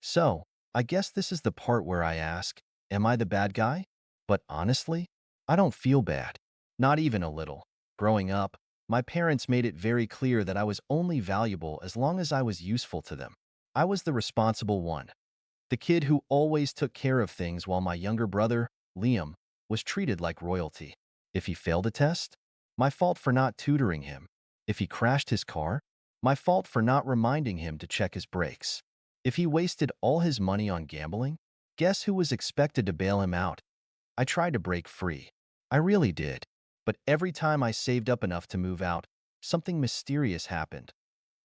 So, I guess this is the part where I ask, am I the bad guy? But honestly, I don't feel bad. Not even a little. Growing up, my parents made it very clear that I was only valuable as long as I was useful to them. I was the responsible one, the kid who always took care of things while my younger brother, Liam, was treated like royalty. If he failed a test, my fault for not tutoring him. If he crashed his car, my fault for not reminding him to check his brakes. If he wasted all his money on gambling, guess who was expected to bail him out? I tried to break free. I really did. But every time I saved up enough to move out, something mysterious happened.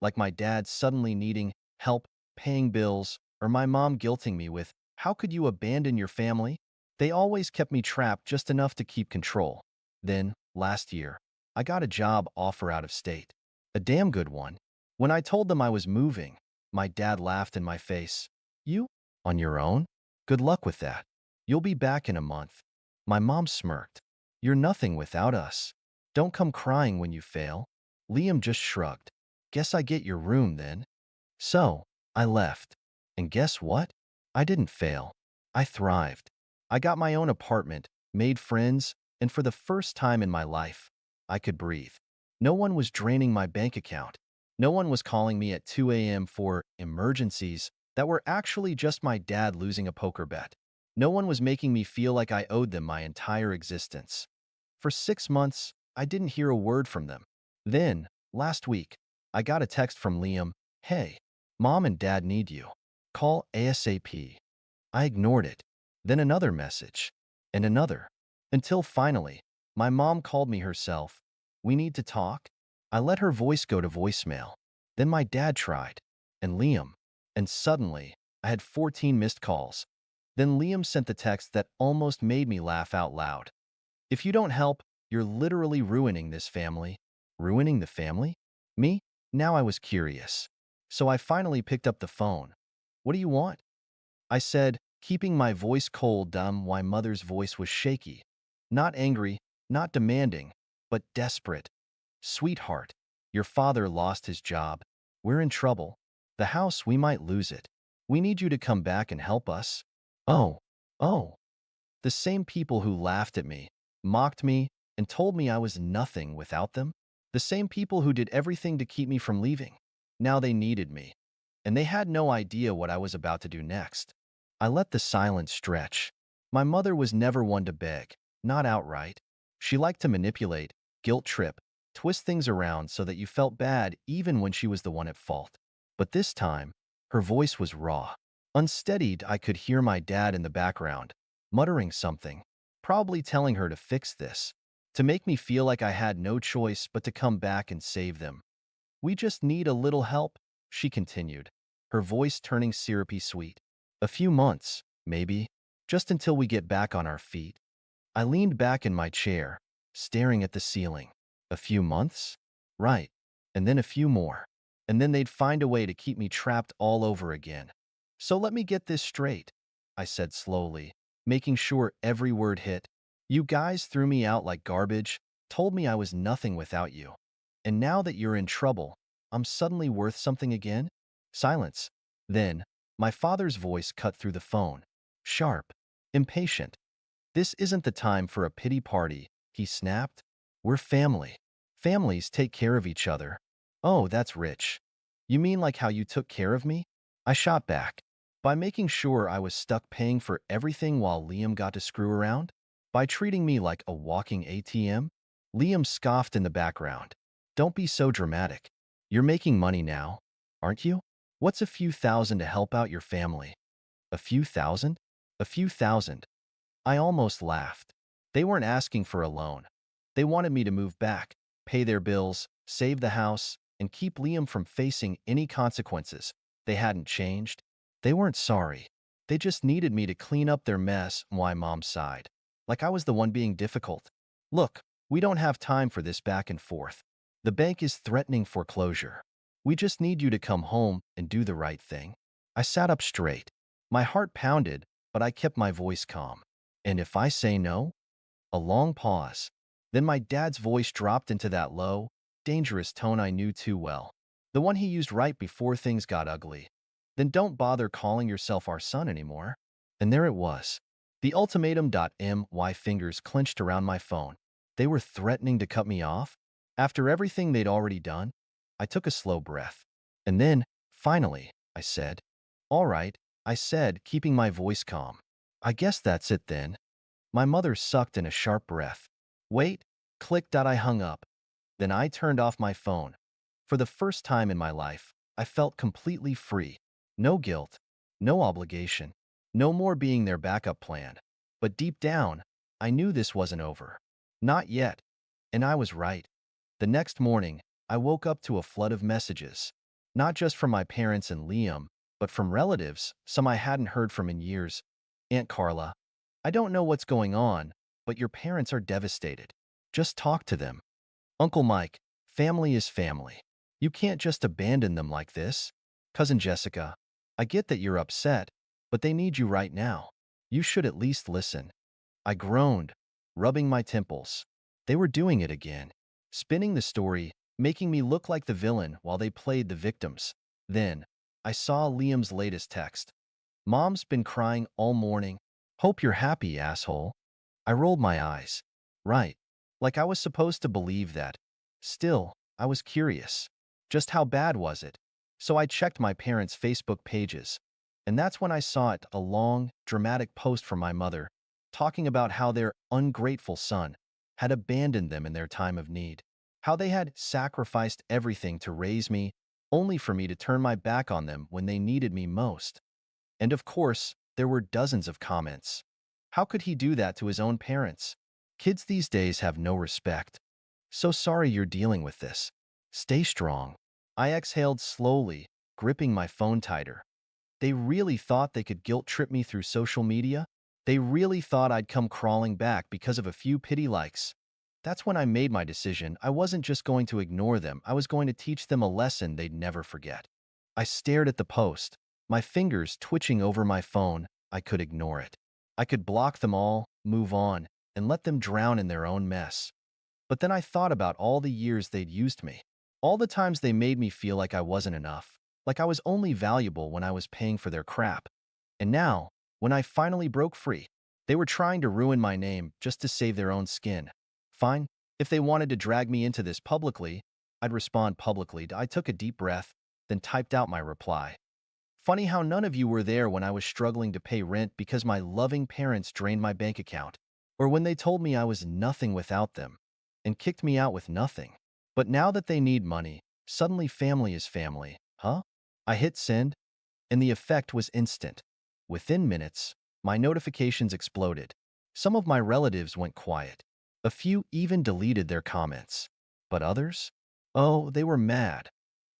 Like my dad suddenly needing help paying bills, or my mom guilting me with, "How could you abandon your family?" They always kept me trapped just enough to keep control. Then, last year, I got a job offer out of state. A damn good one. When I told them I was moving, my dad laughed in my face. "You? On your own? Good luck with that. You'll be back in a month." My mom smirked. "You're nothing without us. Don't come crying when you fail." Liam just shrugged. "Guess I get your room then." So, I left. And guess what? I didn't fail. I thrived. I got my own apartment, made friends, and for the first time in my life, I could breathe. No one was draining my bank account. No one was calling me at 2 a.m. for emergencies that were actually just my dad losing a poker bet. No one was making me feel like I owed them my entire existence. For 6 months, I didn't hear a word from them. Then, last week, I got a text from Liam. "Hey, Mom and Dad need you. Call ASAP." I ignored it. Then another message. And another. Until finally, my mom called me herself. "We need to talk." I let her voice go to voicemail. Then my dad tried. And Liam. And suddenly, I had 14 missed calls. Then Liam sent the text that almost made me laugh out loud. "If you don't help, you're literally ruining this family." Ruining the family? Me? Now I was curious. So I finally picked up the phone. "What do you want?" I said, keeping my voice cold dumb while mother's voice was shaky. Not angry, not demanding, but desperate. "Sweetheart, your father lost his job. We're in trouble. The house, we might lose it. We need you to come back and help us." Oh, oh. The same people who laughed at me, mocked me, and told me I was nothing without them. The same people who did everything to keep me from leaving. Now they needed me. And they had no idea what I was about to do next. I let the silence stretch. My mother was never one to beg, not outright. She liked to manipulate, guilt trip, twist things around so that you felt bad even when she was the one at fault. But this time, her voice was raw. Unsteadied, I could hear my dad in the background, muttering something, probably telling her to fix this, to make me feel like I had no choice but to come back and save them. "We just need a little help," she continued, her voice turning syrupy sweet. "A few months, maybe, just until we get back on our feet." I leaned back in my chair, staring at the ceiling. A few months? Right. And then a few more. And then they'd find a way to keep me trapped all over again. "So let me get this straight," I said slowly, making sure every word hit. "You guys threw me out like garbage, told me I was nothing without you. And now that you're in trouble, I'm suddenly worth something again?" Silence. Then, my father's voice cut through the phone. Sharp. Impatient. "This isn't the time for a pity party," he snapped. "We're family. Families take care of each other." "Oh, that's rich. You mean like how you took care of me?" I shot back. "By making sure I was stuck paying for everything while Liam got to screw around? By treating me like a walking ATM?" Liam scoffed in the background. "Don't be so dramatic. You're making money now, aren't you? What's a few thousand to help out your family?" A few thousand? A few thousand. I almost laughed. They weren't asking for a loan. They wanted me to move back, pay their bills, save the house, and keep Liam from facing any consequences. They hadn't changed. They weren't sorry. They just needed me to clean up their mess while Mom sighed. Like I was the one being difficult. "Look, we don't have time for this back and forth. The bank is threatening foreclosure. We just need you to come home and do the right thing." I sat up straight. My heart pounded, but I kept my voice calm. "And if I say no?" A long pause. Then my dad's voice dropped into that low, dangerous tone I knew too well. The one he used right before things got ugly. Then don't bother calling yourself our son anymore. And there it was. The ultimatum. My fingers clenched around my phone. They were threatening to cut me off. After everything they'd already done, I took a slow breath. And then, finally, I said, "All right," I said, keeping my voice calm. "I guess that's it then." My mother sucked in a sharp breath. "Wait," clicked. I hung up. Then I turned off my phone. For the first time in my life, I felt completely free. No guilt, no obligation, no more being their backup plan. But deep down, I knew this wasn't over. Not yet. And I was right. The next morning, I woke up to a flood of messages. Not just from my parents and Liam, but from relatives, some I hadn't heard from in years. "Aunt Carla, I don't know what's going on, but your parents are devastated. Just talk to them. Uncle Mike, family is family. You can't just abandon them like this. Cousin Jessica, I get that you're upset, but they need you right now. You should at least listen." I groaned, rubbing my temples. They were doing it again, spinning the story, making me look like the villain while they played the victims. Then, I saw Liam's latest text. "Mom's been crying all morning. Hope you're happy, asshole." I rolled my eyes. Right. Like I was supposed to believe that. Still, I was curious. Just how bad was it? So I checked my parents' Facebook pages. And that's when I saw it, a long, dramatic post from my mother, talking about how their ungrateful son had abandoned them in their time of need. How they had sacrificed everything to raise me, only for me to turn my back on them when they needed me most. And of course, there were dozens of comments. How could he do that to his own parents? Kids these days have no respect. So sorry you're dealing with this. Stay strong. I exhaled slowly, gripping my phone tighter. They really thought they could guilt trip me through social media? They really thought I'd come crawling back because of a few pity likes. That's when I made my decision. I wasn't just going to ignore them, I was going to teach them a lesson they'd never forget. I stared at the post, my fingers twitching over my phone. I could ignore it. I could block them all, move on, and let them drown in their own mess. But then I thought about all the years they'd used me, all the times they made me feel like I wasn't enough, like I was only valuable when I was paying for their crap. And now, when I finally broke free, they were trying to ruin my name just to save their own skin. Fine, if they wanted to drag me into this publicly, I'd respond publicly. I took a deep breath, then typed out my reply. "Funny how none of you were there when I was struggling to pay rent because my loving parents drained my bank account, or when they told me I was nothing without them and kicked me out with nothing. But now that they need money, suddenly family is family, huh?" I hit send, and the effect was instant. Within minutes, my notifications exploded. Some of my relatives went quiet. A few even deleted their comments. But others? Oh, they were mad.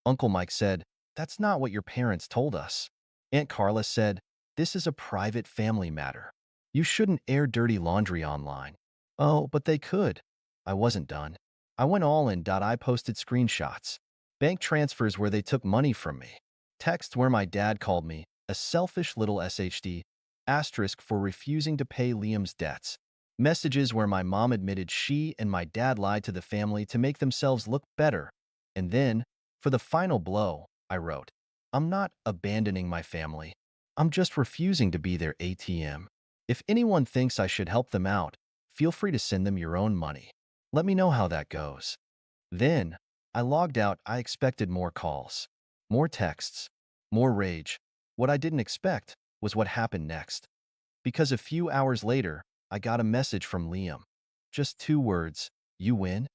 Uncle Mike said, "That's not what your parents told us." Aunt Carla said, "This is a private family matter. You shouldn't air dirty laundry online." Oh, but they could. I wasn't done. I went all in. I posted screenshots. Bank transfers where they took money from me. Text where my dad called me a selfish little SHD, asterisk for refusing to pay Liam's debts. Messages where my mom admitted she and my dad lied to the family to make themselves look better. And then, for the final blow, I wrote, "I'm not abandoning my family. I'm just refusing to be their ATM. If anyone thinks I should help them out, feel free to send them your own money. Let me know how that goes." Then, I logged out. I expected more calls, more texts, more rage. What I didn't expect was what happened next. Because a few hours later, I got a message from Liam. Just 2 words, "You win."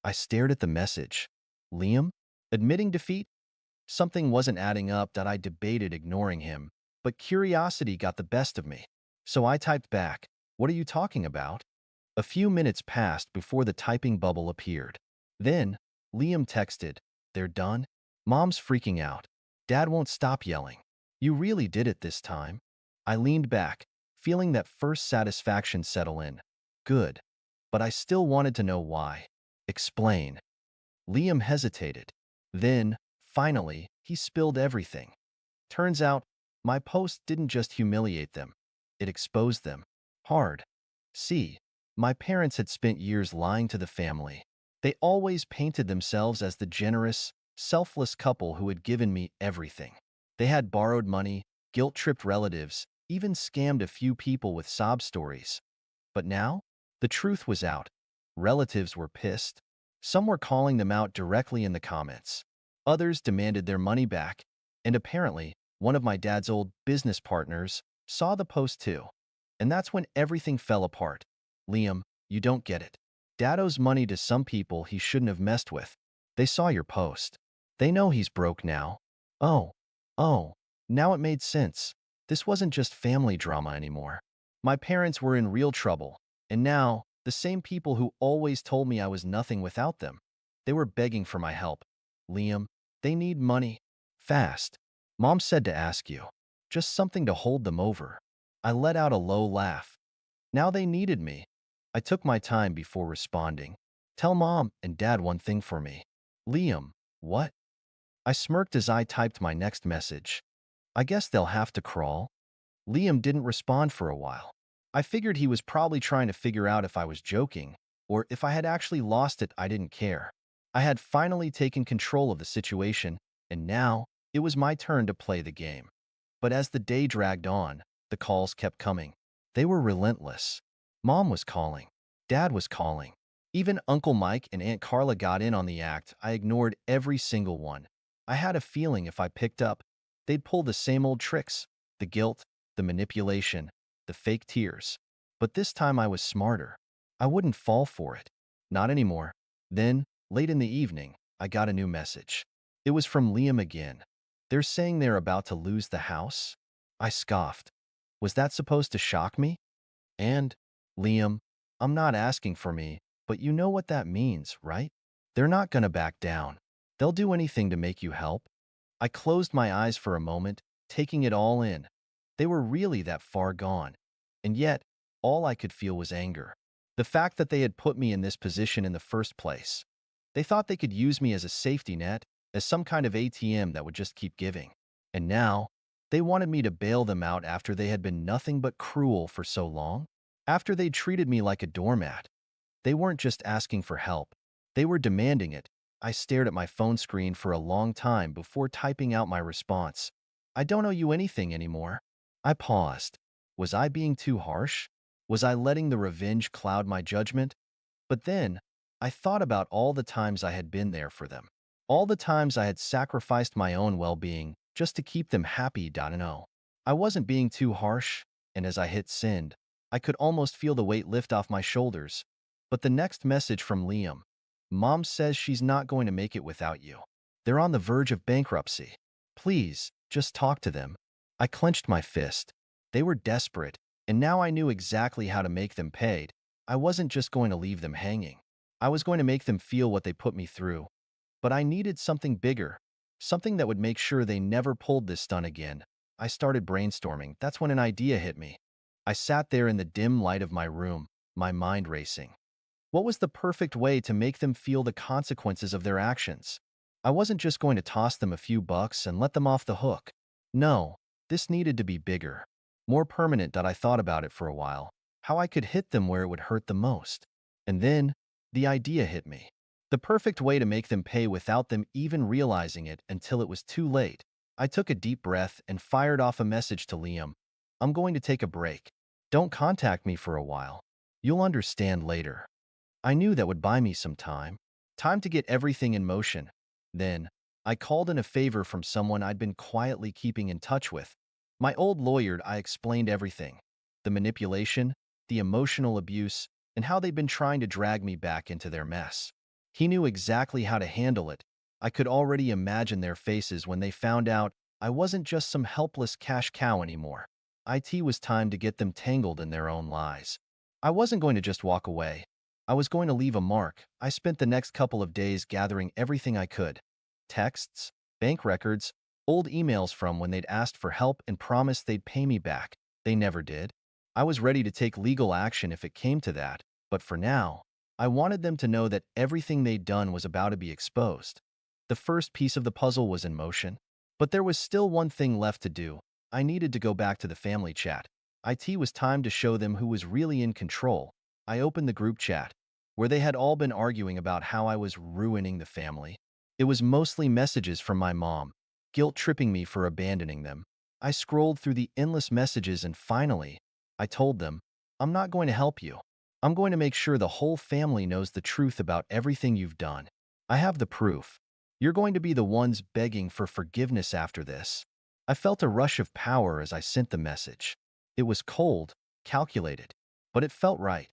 I stared at the message. Liam? Admitting defeat? Something wasn't adding up. That I debated ignoring him, but curiosity got the best of me. So I typed back, "What are you talking about?" A few minutes passed before the typing bubble appeared. Then, Liam texted, "They're done?" Mom's freaking out. Dad won't stop yelling. "You really did it this time." I leaned back, feeling that first satisfaction settle in. Good. But I still wanted to know why. Explain. Liam hesitated. Then, finally, he spilled everything. Turns out, my post didn't just humiliate them. It exposed them. Hard. See, my parents had spent years lying to the family. They always painted themselves as the generous, selfless couple who had given me everything. They had borrowed money, guilt-tripped relatives, even scammed a few people with sob stories. But now, the truth was out. Relatives were pissed. Some were calling them out directly in the comments. Others demanded their money back, and apparently, one of my dad's old business partners saw the post too. And that's when everything fell apart. Liam, you don't get it. Dad owes money to some people he shouldn't have messed with. They saw your post. They know he's broke now. Oh, oh, now it made sense. This wasn't just family drama anymore. My parents were in real trouble, and now, the same people who always told me I was nothing without them, they were begging for my help. Liam, they need money. Fast. Mom said to ask you. Just something to hold them over. I let out a low laugh. Now they needed me. I took my time before responding. Tell Mom and Dad one thing for me. Liam, what? I smirked as I typed my next message. I guess they'll have to crawl. Liam didn't respond for a while. I figured he was probably trying to figure out if I was joking, or if I had actually lost it. I didn't care. I had finally taken control of the situation, and now it was my turn to play the game. But as the day dragged on, the calls kept coming. They were relentless. Mom was calling. Dad was calling. Even Uncle Mike and Aunt Carla got in on the act. I ignored every single one. I had a feeling if I picked up, they'd pull the same old tricks. The guilt, the manipulation, the fake tears. But this time I was smarter. I wouldn't fall for it. Not anymore. Then, late in the evening, I got a new message. It was from Liam again. They're saying they're about to lose the house? I scoffed. Was that supposed to shock me? And, Liam, I'm not asking for me, but you know what that means, right? They're not gonna back down. They'll do anything to make you help. I closed my eyes for a moment, taking it all in. They were really that far gone. And yet, all I could feel was anger. The fact that they had put me in this position in the first place. They thought they could use me as a safety net, as some kind of ATM that would just keep giving. And now, they wanted me to bail them out after they had been nothing but cruel for so long? After they'd treated me like a doormat. They weren't just asking for help. They were demanding it. I stared at my phone screen for a long time before typing out my response. I don't owe you anything anymore. I paused. Was I being too harsh? Was I letting the revenge cloud my judgment? But then, I thought about all the times I had been there for them. All the times I had sacrificed my own well-being just to keep them happy. No, I wasn't being too harsh, and as I hit send, I could almost feel the weight lift off my shoulders. But the next message from Liam. Mom says she's not going to make it without you. They're on the verge of bankruptcy. Please, just talk to them. I clenched my fist. They were desperate, and now I knew exactly how to make them pay. I wasn't just going to leave them hanging. I was going to make them feel what they put me through. But I needed something bigger, something that would make sure they never pulled this stunt again. I started brainstorming. That's when an idea hit me. I sat there in the dim light of my room, my mind racing. What was the perfect way to make them feel the consequences of their actions? I wasn't just going to toss them a few bucks and let them off the hook. No, this needed to be bigger, more permanent. I thought about it for a while, how I could hit them where it would hurt the most. And then, the idea hit me. The perfect way to make them pay without them even realizing it until it was too late. I took a deep breath and fired off a message to Liam. I'm going to take a break. Don't contact me for a while. You'll understand later. I knew that would buy me some time. Time to get everything in motion. Then, I called in a favor from someone I'd been quietly keeping in touch with. My old lawyer. I explained everything. The manipulation, the emotional abuse, and how they'd been trying to drag me back into their mess. He knew exactly how to handle it. I could already imagine their faces when they found out I wasn't just some helpless cash cow anymore. It was time to get them tangled in their own lies. I wasn't going to just walk away. I was going to leave a mark. I spent the next couple of days gathering everything I could. Texts, bank records, old emails from when they'd asked for help and promised they'd pay me back. They never did. I was ready to take legal action if it came to that, but for now, I wanted them to know that everything they'd done was about to be exposed. The first piece of the puzzle was in motion, but there was still one thing left to do. I needed to go back to the family chat. It was time to show them who was really in control. I opened the group chat, where they had all been arguing about how I was ruining the family. It was mostly messages from my mom, guilt tripping me for abandoning them. I scrolled through the endless messages and finally, I told them, I'm not going to help you. I'm going to make sure the whole family knows the truth about everything you've done. I have the proof. You're going to be the ones begging for forgiveness after this. I felt a rush of power as I sent the message. It was cold, calculated, but it felt right.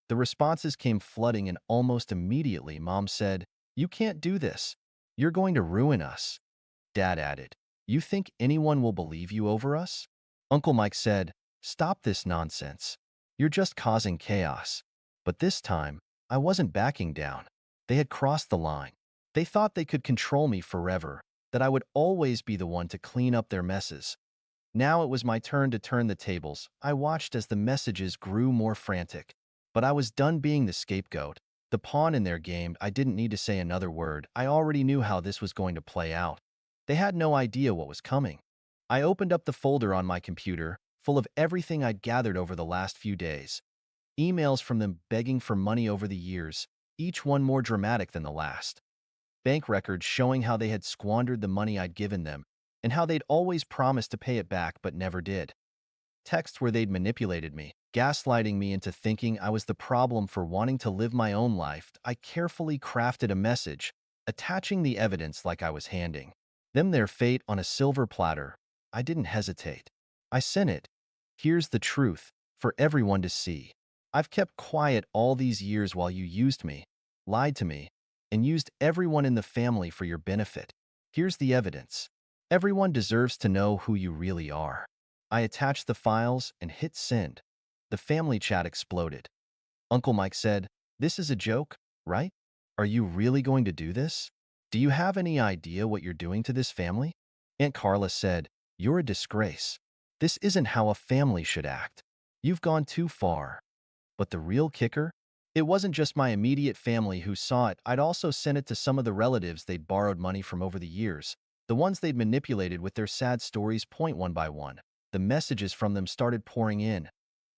The responses came flooding and almost immediately Mom said, "You can't do this. You're going to ruin us." Dad added, "You think anyone will believe you over us?" Uncle Mike said, "Stop this nonsense. You're just causing chaos." But this time, I wasn't backing down. They had crossed the line. They thought they could control me forever, that I would always be the one to clean up their messes. Now it was my turn to turn the tables. I watched as the messages grew more frantic. But I was done being the scapegoat, the pawn in their game. I didn't need to say another word. I already knew how this was going to play out. They had no idea what was coming. I opened up the folder on my computer, full of everything I'd gathered over the last few days. Emails from them begging for money over the years, each one more dramatic than the last. Bank records showing how they had squandered the money I'd given them, and how they'd always promised to pay it back but never did. Texts where they'd manipulated me, gaslighting me into thinking I was the problem for wanting to live my own life. I carefully crafted a message, attaching the evidence like I was handing them their fate on a silver platter. I didn't hesitate. I sent it. Here's the truth, for everyone to see. I've kept quiet all these years while you used me, lied to me, and used everyone in the family for your benefit. Here's the evidence. Everyone deserves to know who you really are. I attached the files and hit send. The family chat exploded. Uncle Mike said, "This is a joke, right? Are you really going to do this? Do you have any idea what you're doing to this family?" Aunt Carla said, "You're a disgrace. This isn't how a family should act. You've gone too far." But the real kicker? It wasn't just my immediate family who saw it. I'd also sent it to some of the relatives they'd borrowed money from over the years, the ones they'd manipulated with their sad stories point one by one. The messages from them started pouring in.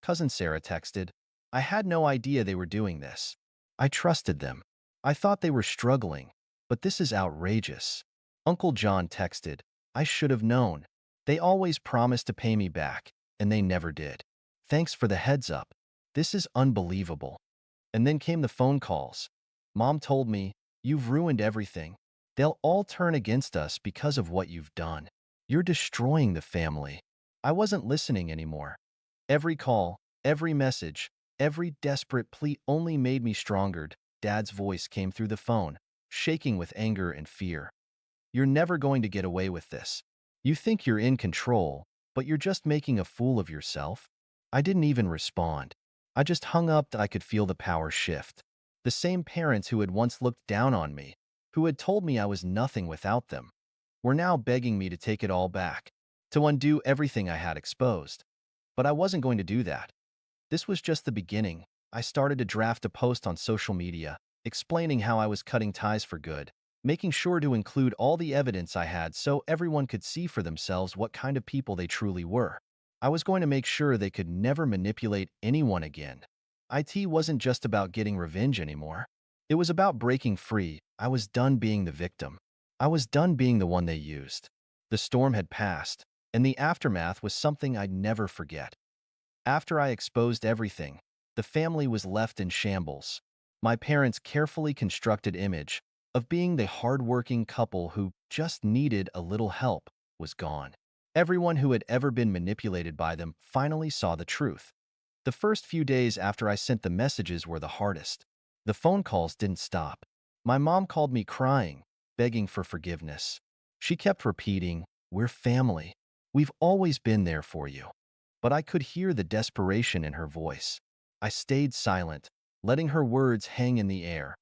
Cousin Sarah texted, "I had no idea they were doing this. I trusted them. I thought they were struggling, but this is outrageous." Uncle John texted, "I should have known. They always promised to pay me back, and they never did. Thanks for the heads up. This is unbelievable." And then came the phone calls. Mom told me, "You've ruined everything. They'll all turn against us because of what you've done. You're destroying the family." I wasn't listening anymore. Every call, every message, every desperate plea only made me stronger. Dad's voice came through the phone, shaking with anger and fear. "You're never going to get away with this. You think you're in control, but you're just making a fool of yourself." I didn't even respond. I just hung up. I could feel the power shift. The same parents who had once looked down on me, who had told me I was nothing without them, were now begging me to take it all back, to undo everything I had exposed. But I wasn't going to do that. This was just the beginning. I started to draft a post on social media, explaining how I was cutting ties for good, making sure to include all the evidence I had so everyone could see for themselves what kind of people they truly were. I was going to make sure they could never manipulate anyone again. IT wasn't just about getting revenge anymore. It was about breaking free. I was done being the victim. I was done being the one they used. The storm had passed, and the aftermath was something I'd never forget. After I exposed everything, the family was left in shambles. My parents' carefully constructed image of being the hardworking couple who just needed a little help was gone. Everyone who had ever been manipulated by them finally saw the truth. The first few days after I sent the messages were the hardest. The phone calls didn't stop. My mom called me crying, begging for forgiveness. She kept repeating, "We're family. We've always been there for you." But I could hear the desperation in her voice. I stayed silent, letting her words hang in the air.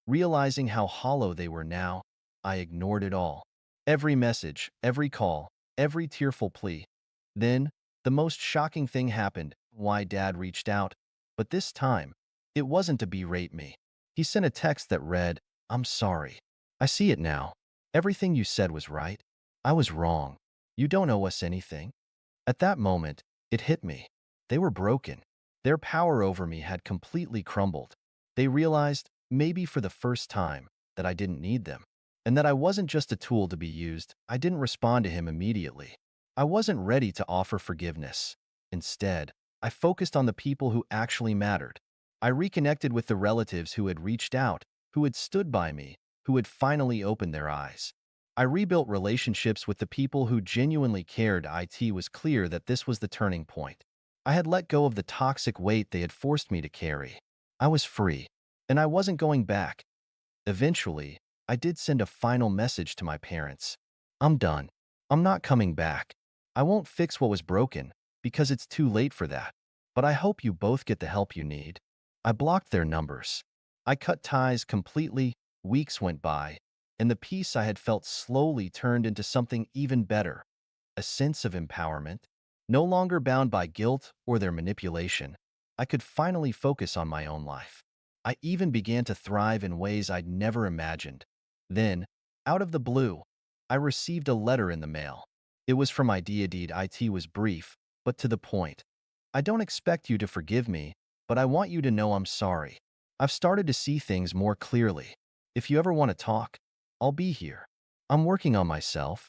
Realizing how hollow they were now, I ignored it all. Every message, every call, every tearful plea. Then, the most shocking thing happened. Why Dad reached out. But this time, it wasn't to berate me. He sent a text that read, "I'm sorry. I see it now. Everything you said was right. I was wrong. You don't owe us anything." At that moment, it hit me. They were broken. Their power over me had completely crumbled. They realized, maybe for the first time, that I didn't need them. and that I wasn't just a tool to be used. I didn't respond to him immediately. I wasn't ready to offer forgiveness. Instead, I focused on the people who actually mattered. I reconnected with the relatives who had reached out, who had stood by me, who had finally opened their eyes. I rebuilt relationships with the people who genuinely cared. It was clear that this was the turning point. I had let go of the toxic weight they had forced me to carry. I was free, and I wasn't going back. Eventually, I did send a final message to my parents. I'm done. I'm not coming back. I won't fix what was broken, because it's too late for that. But I hope you both get the help you need. I blocked their numbers. I cut ties completely. Weeks went by, and the peace I had felt slowly turned into something even better, a sense of empowerment. No longer bound by guilt or their manipulation, I could finally focus on my own life. I even began to thrive in ways I'd never imagined. Then, out of the blue, I received a letter in the mail. It was from Idea Deed. It was brief, but to the point. I don't expect you to forgive me, but I want you to know I'm sorry. I've started to see things more clearly. If you ever want to talk, I'll be here. I'm working on myself.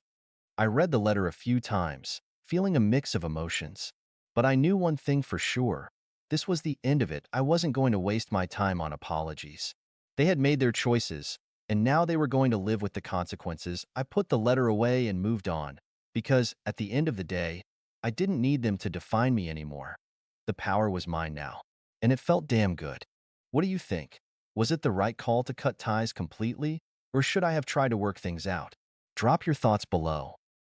I read the letter a few times, feeling a mix of emotions. But I knew one thing for sure. This was the end of it. I wasn't going to waste my time on apologies. They had made their choices, and now they were going to live with the consequences. I put the letter away and moved on, because, at the end of the day, I didn't need them to define me anymore. The power was mine now, and it felt damn good. What do you think? Was it the right call to cut ties completely, or should I have tried to work things out? Drop your thoughts below.